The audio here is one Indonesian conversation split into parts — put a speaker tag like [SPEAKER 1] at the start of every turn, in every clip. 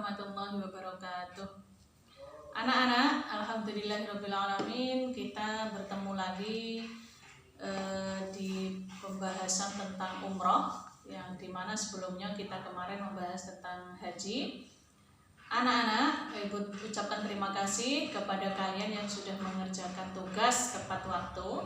[SPEAKER 1] warahmatullahi wabarakatuh. Anak-anak, alhamdulillahirrabbilalamin, kita bertemu lagi di pembahasan tentang umroh, yang dimana sebelumnya kita kemarin membahas tentang haji. Anak-anak, ibu ucapkan terima kasih kepada kalian yang sudah mengerjakan tugas tepat waktu.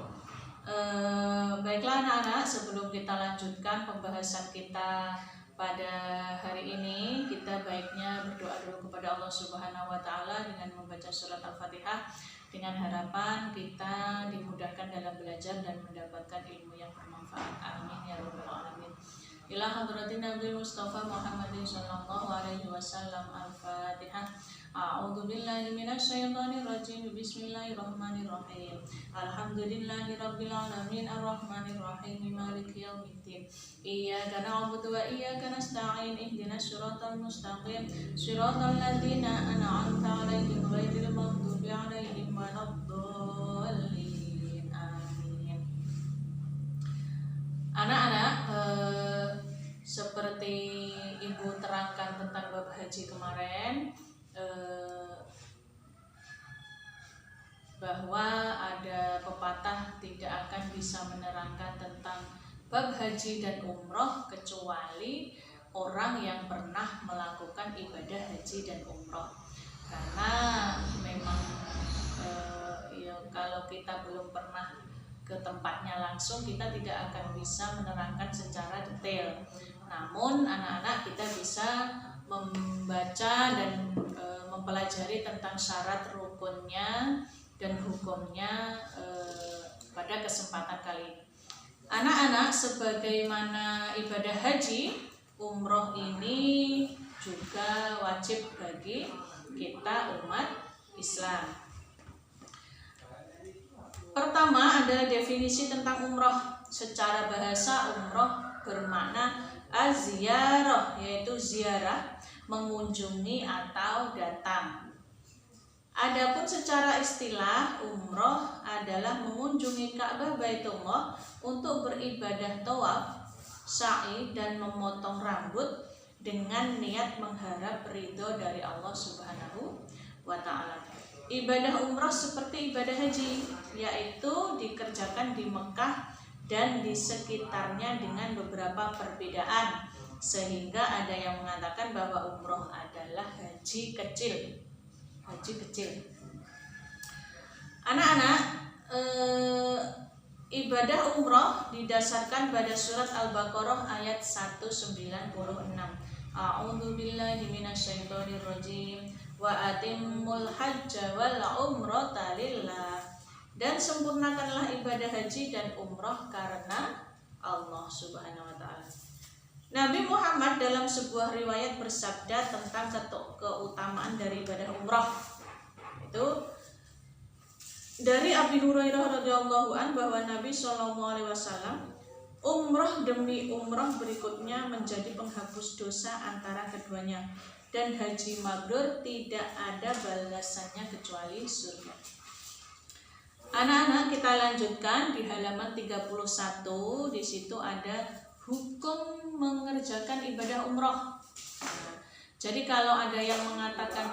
[SPEAKER 1] Baiklah anak-anak, sebelum kita lanjutkan pembahasan kita pada hari ini, kita baiknya berdoa dulu kepada Allah Subhanahu wa Ta'ala dengan membaca surat Al-Fatihah, dengan harapan kita dimudahkan dalam belajar dan mendapatkan ilmu yang bermanfaat. Amin ya rabbal alamin. Ila hadratin Nabi Mustafa Muhammadin sallallahu alaihi wasallam. Al-Fatihah. A'udzu billahi minasyaitonir rajim. Bismillahirrahmanirrahim. Alhamdulillahirabbil alamin arrahmanir rahim maliki yaumiddin. Iyyaka na'budu wa iyyaka nasta'in. Ihdinas siratal mustaqim. Shiratal ladzina an'amta 'alaihim ghairil maghdubi 'alaihim waladdallin. Amin. Anak-anak, seperti ibu terangkan tentang bab haji kemarin, bahwa ada pepatah tidak akan bisa menerangkan tentang bab haji dan umroh kecuali orang yang pernah melakukan ibadah haji dan umroh. Karena memang kalau kita belum pernah ke tempatnya langsung, kita tidak akan bisa menerangkan secara detail. Namun anak-anak kita bisa membaca dan mempelajari tentang syarat rukunnya dan hukumnya pada kesempatan kali ini. Anak-anak, sebagaimana ibadah haji, umroh ini juga wajib bagi kita umat Islam. Pertama adalah definisi tentang umroh. Secara bahasa, umroh bermakna az-ziyarah, yaitu ziarah, mengunjungi atau datang. Adapun secara istilah, umroh adalah mengunjungi Ka'bah Baitullah untuk beribadah tawaf, sa'i, dan memotong rambut dengan niat mengharap ridho dari Allah Subhanahu wa Ta'ala. Ibadah umroh seperti ibadah haji, yaitu dikerjakan di Mekah dan di sekitarnya dengan beberapa perbedaan, sehingga ada yang mengatakan bahwa umroh adalah haji kecil. Anak-anak, ibadah umroh didasarkan pada surat Al-Baqarah ayat 196. A'udzu billahi minasyaitonir rajim. Wa atimmul hajja wal umrata lillah. Dan sempurnakanlah ibadah haji dan umroh karena Allah Subhanahu wa Ta'ala. Nabi Muhammad dalam sebuah riwayat bersabda tentang keutamaan dari ibadah umroh. Itu dari Abi Hurairah radhiyallahu an bahwa Nabi SAW, umroh demi umroh berikutnya menjadi penghapus dosa antara keduanya, dan haji mabrur tidak ada balasannya kecuali surga. Anak-anak, kita lanjutkan di halaman 31. Di situ ada hukum mengerjakan ibadah umroh. Jadi kalau ada yang mengatakan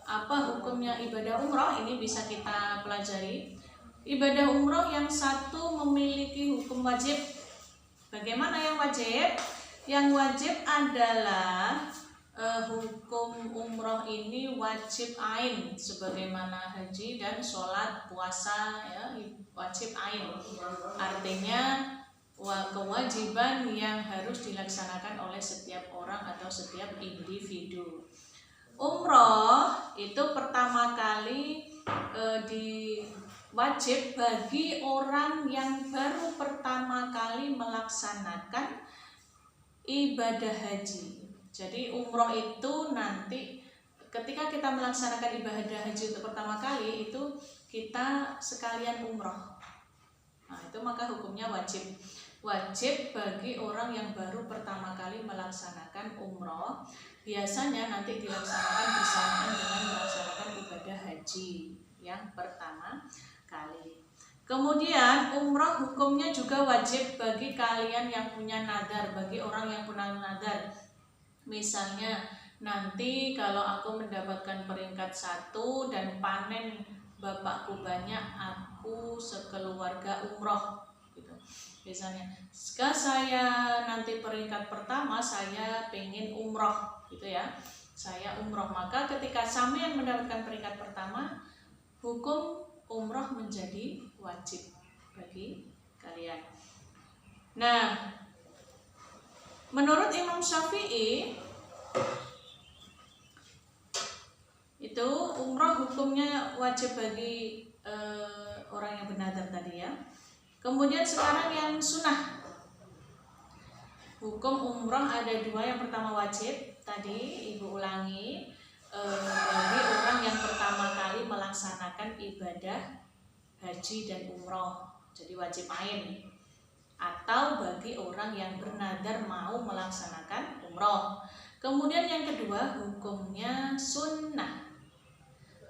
[SPEAKER 1] apa hukumnya ibadah umroh, ini bisa kita pelajari. Ibadah umroh yang satu memiliki hukum wajib. Bagaimana yang wajib? Yang wajib adalah hukum umroh ini wajib ain, sebagaimana haji dan sholat, puasa, ya, wajib ain. Artinya kewajiban yang harus dilaksanakan oleh setiap orang atau setiap individu. Umroh itu pertama kali wajib bagi orang yang baru pertama kali melaksanakan ibadah haji. Jadi umroh itu nanti ketika kita melaksanakan ibadah haji untuk pertama kali, itu kita sekalian umroh. Nah, itu maka hukumnya wajib. Wajib bagi orang yang baru pertama kali melaksanakan umroh. Biasanya nanti dilaksanakan bersamaan dengan melaksanakan ibadah haji yang pertama kali. Kemudian umroh hukumnya juga wajib bagi kalian yang punya nadar, bagi orang yang punya nadar. Misalnya nanti kalau aku mendapatkan peringkat 1 dan panen bapakku banyak, aku sekeluarga umroh gitu. Misalnya, jika saya nanti peringkat pertama, saya pengen umroh gitu ya, saya umroh. Maka ketika sampean mendapatkan peringkat pertama, hukum umroh menjadi wajib bagi kalian. Nah, menurut Imam Syafi'i itu umroh hukumnya wajib bagi orang yang bernadar tadi ya. Kemudian sekarang yang sunnah, hukum umroh ada 2. Yang pertama wajib, tadi ibu ulangi, bagi orang yang pertama kali melaksanakan ibadah haji dan umroh, jadi wajib ain. Atau bagi orang yang bernadar mau melaksanakan umroh. Kemudian yang kedua, hukumnya sunnah.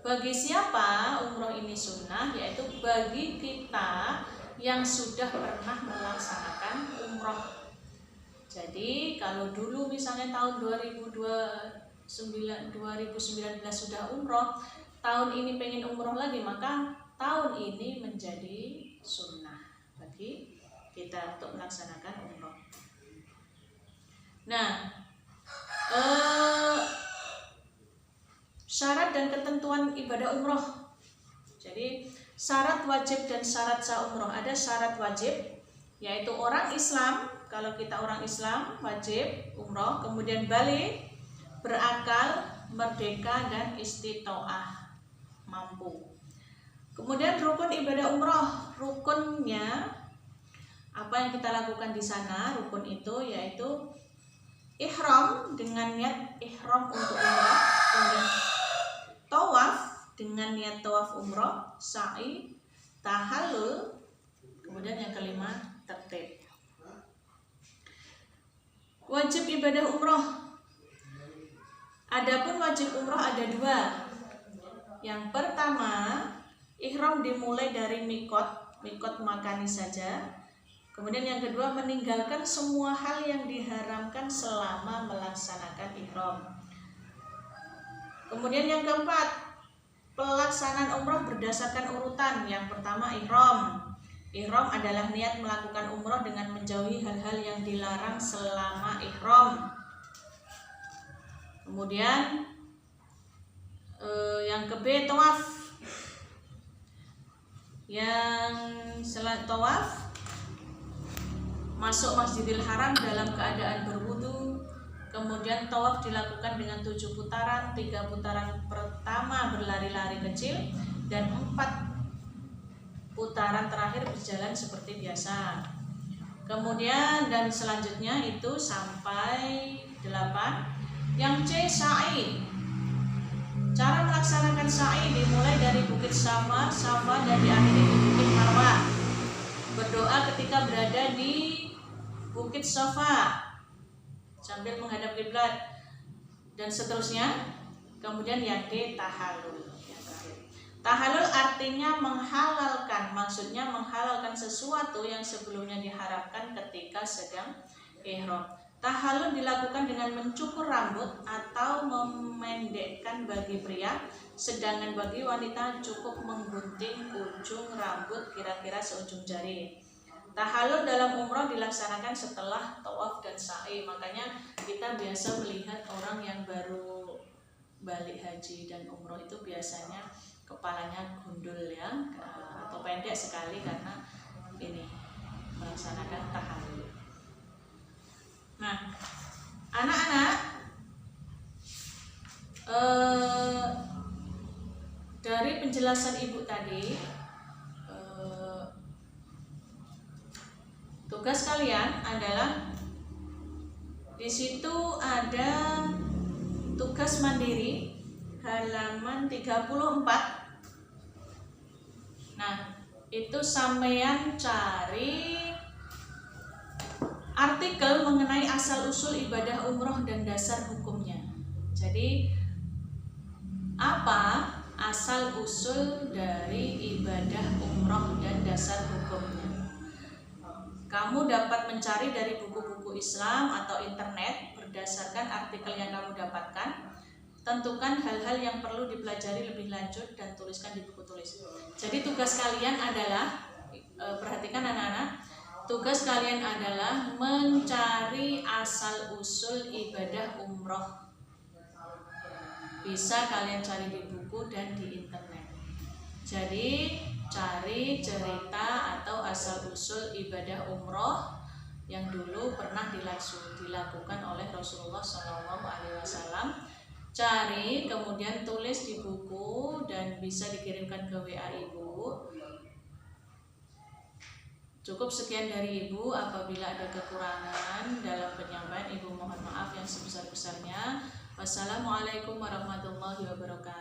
[SPEAKER 1] Bagi siapa umroh ini sunnah? Yaitu bagi kita yang sudah pernah melaksanakan umroh. Jadi kalau dulu misalnya tahun 2019 sudah umroh, tahun ini pengen umroh lagi, maka tahun ini menjadi sunnah bagi kita untuk melaksanakan umroh. Nah, syarat dan ketentuan ibadah umroh. Jadi syarat wajib dan syarat sah umroh. Ada syarat wajib, yaitu orang Islam. Kalau kita orang Islam wajib umroh, kemudian balik, berakal, merdeka, dan istitoah, mampu. Kemudian rukun ibadah umroh, rukunnya apa yang kita lakukan di sana? Rukun itu yaitu ihram dengan niat ihram untuk umroh, kemudian tawaf dengan niat tawaf umroh, sa'i, tahallul, kemudian yang kelima tertib. Wajib ibadah umroh. Adapun wajib umroh ada 2. Yang pertama, ihram dimulai dari mikot makani saja. Kemudian yang kedua, meninggalkan semua hal yang diharamkan selama melaksanakan ihram. Kemudian yang keempat, pelaksanaan umroh berdasarkan urutan. Yang pertama ihram. Ihram adalah niat melakukan umroh dengan menjauhi hal-hal yang dilarang selama ihram. Kemudian yang ke-B, tawaf. Yang setelah tawaf, masuk Masjidil Haram dalam keadaan berwudu. Kemudian tawaf dilakukan dengan 7 putaran, 3 putaran pertama berlari-lari kecil, dan 4 putaran terakhir berjalan seperti biasa. Kemudian dan selanjutnya itu sampai 8. Yang C, sa'i. Cara melaksanakan sa'i dimulai dari Bukit Safa dan diakhiri di Bukit Marwah. Berdoa ketika berada di Bukit Safa sambil menghadap kiblat dan seterusnya. Kemudian yang D, tahallul. Yang terakhir, tahallul artinya menghalalkan, maksudnya menghalalkan sesuatu yang sebelumnya diharapkan ketika sedang ihram. Tahallul dilakukan dengan mencukur rambut atau memendekkan bagi pria, sedangkan bagi wanita cukup menggunting ujung rambut kira-kira seujung jari. Tahallul dalam umroh dilaksanakan setelah tawaf dan sa'i. Makanya kita biasa melihat orang yang baru balik haji dan umroh itu biasanya kepalanya gundul ya, atau pendek sekali karena ini melaksanakan tahallul. Nah, anak-anak, dari penjelasan ibu tadi, tugas kalian adalah di situ ada tugas mandiri halaman 34. Nah, itu sampean cari artikel mengenai asal-usul ibadah umroh dan dasar hukumnya. Jadi, apa asal-usul dari ibadah umroh dan dasar hukumnya? Kamu dapat mencari dari buku-buku Islam atau internet berdasarkan artikel yang kamu dapatkan. tentukan hal-hal yang perlu dipelajari lebih lanjut dan tuliskan di buku tulis. Jadi tugas kalian adalah, perhatikan anak-anak, tugas kalian adalah mencari asal-usul ibadah umroh. Bisa kalian cari di buku dan di internet. Jadi cari cerita atau asal-usul ibadah umroh yang dulu pernah dilakukan oleh Rasulullah SAW. Cari, kemudian tulis di buku dan bisa dikirimkan ke WA Ibu. Cukup sekian dari Ibu. Apabila ada kekurangan dalam penyampaian, Ibu mohon maaf yang sebesar-besarnya. Wassalamualaikum warahmatullahi wabarakatuh.